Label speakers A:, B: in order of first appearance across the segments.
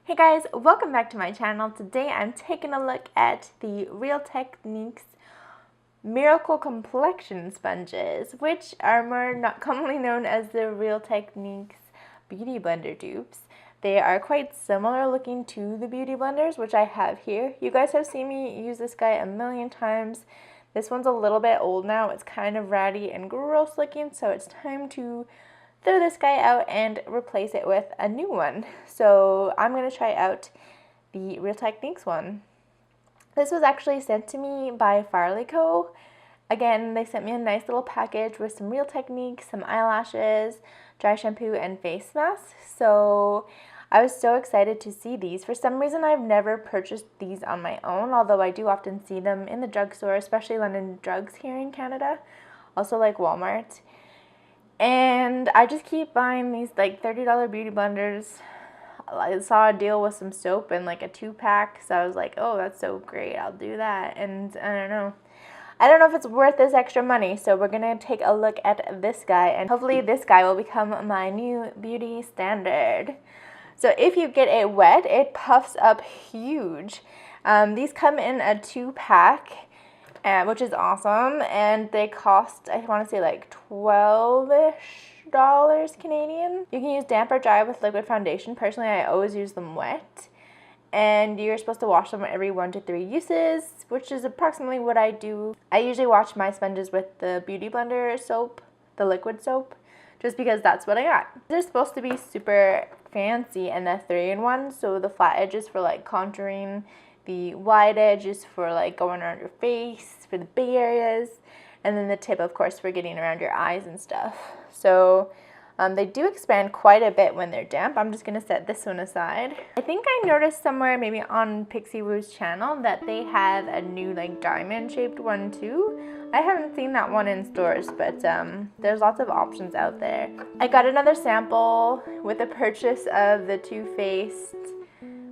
A: Hey guys, welcome back to my channel. Today I'm taking a look at the Real Techniques Miracle Complexion Sponges, which are more not commonly known as the Real Techniques Beauty Blender dupes. They are quite similar looking to the Beauty Blenders, which I have here. You guys have seen me use this guy a million times. This one's a little bit old now. It's kind of ratty and gross looking, so it's time to throw this guy out and replace it with a new one. So I'm going to try out the Real Techniques one. This was actually sent to me by Farley Co. Again, they sent me a nice little package with some Real Techniques, some eyelashes, dry shampoo, and face masks. So I was so excited to see these. For some reason, I've never purchased these on my own, although I do often see them in the drugstore, especially London Drugs here in Canada, also like Walmart. And I just keep buying these like $30 beauty blenders. I saw a deal with some soap and like a 2-pack, so I was like, oh, that's so great, I'll do that. And I don't know if it's worth this extra money, so we're gonna take a look at this guy, and hopefully this guy will become my new beauty standard. So if you get it wet, it puffs up huge. These come in a 2-pack. Which is awesome, and they cost, I want to say, like $12-ish Canadian. You can use damp or dry with liquid foundation. Personally, I always use them wet, and you're supposed to wash them every 1 to 3 uses, which is approximately what I do. I usually wash my sponges with the Beauty Blender soap, the liquid soap, just because that's what I got. They're supposed to be super fancy and a 3-in-1, so the flat edges for like contouring, the wide edge is for like going around your face for the big areas, and then the tip, of course, for getting around your eyes and stuff. So they do expand quite a bit when they're damp. I'm just going to set this one aside. I think I noticed somewhere, maybe on Pixie Woo's channel, that they have a new like diamond shaped one too. I haven't seen that one in stores, but there's lots of options out there. I got another sample with the purchase of the Too Faced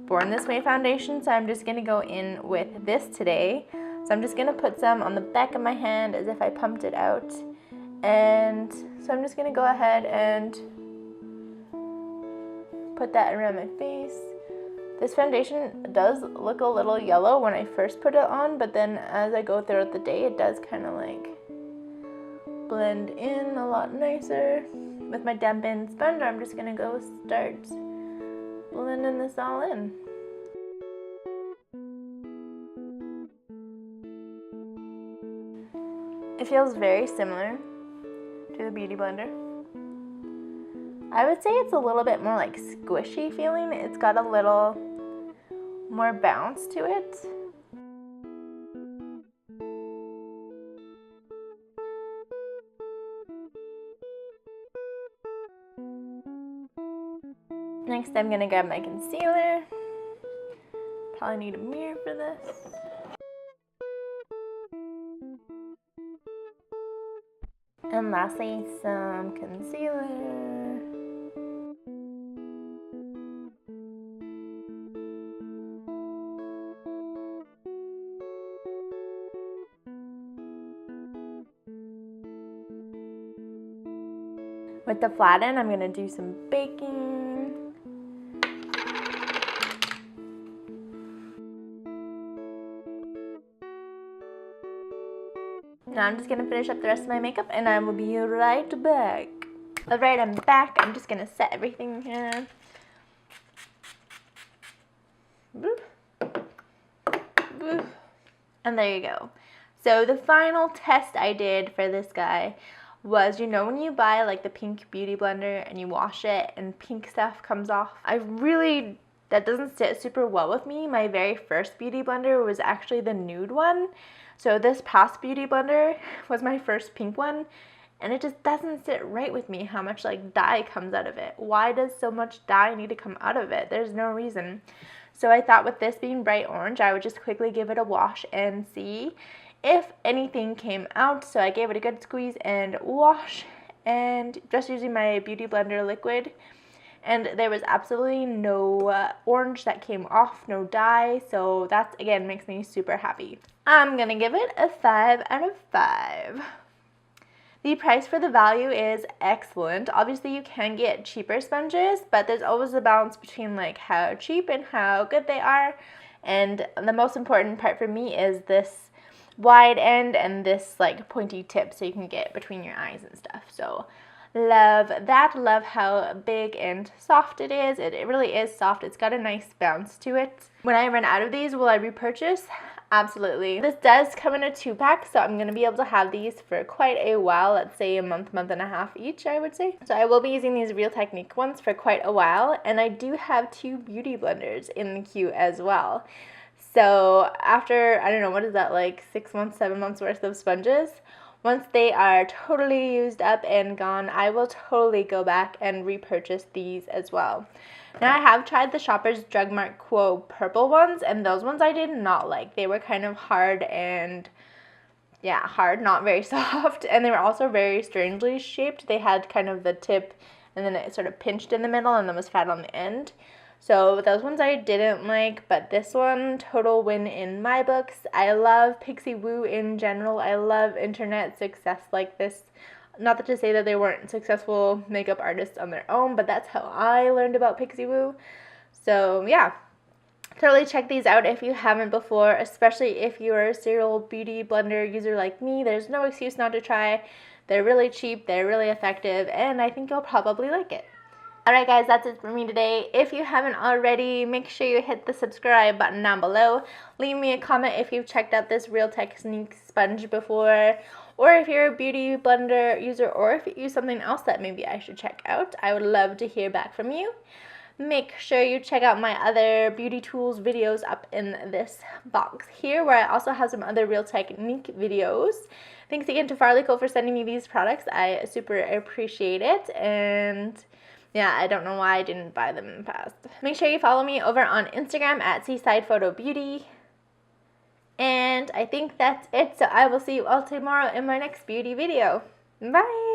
A: Born This Way foundation, so I'm just going to go in with this today. So I'm just going to put some on the back of my hand as if I pumped it out. And so I'm just going to go ahead and put that around my face. This foundation does look a little yellow when I first put it on, but then as I go throughout the day, it does kind of like blend in a lot nicer. With my dampened sponge, I'm just going to go start blending this all in. It feels very similar to the Beauty Blender. I would say it's a little bit more like squishy feeling. It's got a little more bounce to it. Next, I'm gonna grab my concealer. Probably need a mirror for this. And lastly, some concealer. With the flat end, I'm gonna do some baking. Now I'm just going to finish up the rest of my makeup, and I will be right back. Alright, I'm back. I'm just going to set everything here. Boop. Boop. And there you go. So the final test I did for this guy was, you know when you buy like the pink beauty blender and you wash it and pink stuff comes off? That doesn't sit super well with me. My very first beauty blender was actually the nude one. So this past beauty blender was my first pink one, and it just doesn't sit right with me how much like dye comes out of it. Why does so much dye need to come out of it? There's no reason. So I thought with this being bright orange, I would just quickly give it a wash and see if anything came out. So I gave it a good squeeze and wash, and just using my beauty blender liquid, and there was absolutely no orange that came off, no dye, so that again makes me super happy. I'm gonna give it a 5 out of 5. The price for the value is excellent. Obviously, you can get cheaper sponges, but there's always a balance between like how cheap and how good they are. And the most important part for me is this wide end and this like pointy tip so you can get between your eyes and stuff. So love that. Love how big and soft it is. It really is soft. It's got a nice bounce to it. When I run out of these, will I repurchase? Absolutely. This does come in a 2-pack, so I'm going to be able to have these for quite a while, let's say a month, month and a half each, I would say. So I will be using these Real Technique ones for quite a while, and I do have 2 Beauty Blenders in the queue as well. So after, I don't know, what is that, like 6 months, 7 months worth of sponges? Once they are totally used up and gone, I will totally go back and repurchase these as well. Now I have tried the Shoppers Drug Mart Quo purple ones, and those ones I did not like. They were kind of hard and, yeah, hard, not very soft, and they were also very strangely shaped. They had kind of the tip, and then it sort of pinched in the middle, and then was fat on the end. So those ones I didn't like, but this one, total win in my books. I love Pixie Woo in general. I love internet success like this. Not to say that they weren't successful makeup artists on their own, but that's how I learned about Pixie Woo. So yeah, totally check these out if you haven't before, especially if you're a serial Beauty Blender user like me. There's no excuse not to try. They're really cheap, they're really effective, and I think you'll probably like it. Alright guys, that's it for me today. If you haven't already, make sure you hit the subscribe button down below. Leave me a comment if you've checked out this Real Technique sponge before, or if you're a Beauty Blender user, or if you use something else that maybe I should check out. I would love to hear back from you. Make sure you check out my other beauty tools videos up in this box here, where I also have some other Real Technique videos. Thanks again to Farleyco for sending me these products. I super appreciate it, and yeah, I don't know why I didn't buy them in the past. Make sure you follow me over on Instagram at Seaside Photo Beauty. And I think that's it. So I will see you all tomorrow in my next beauty video. Bye!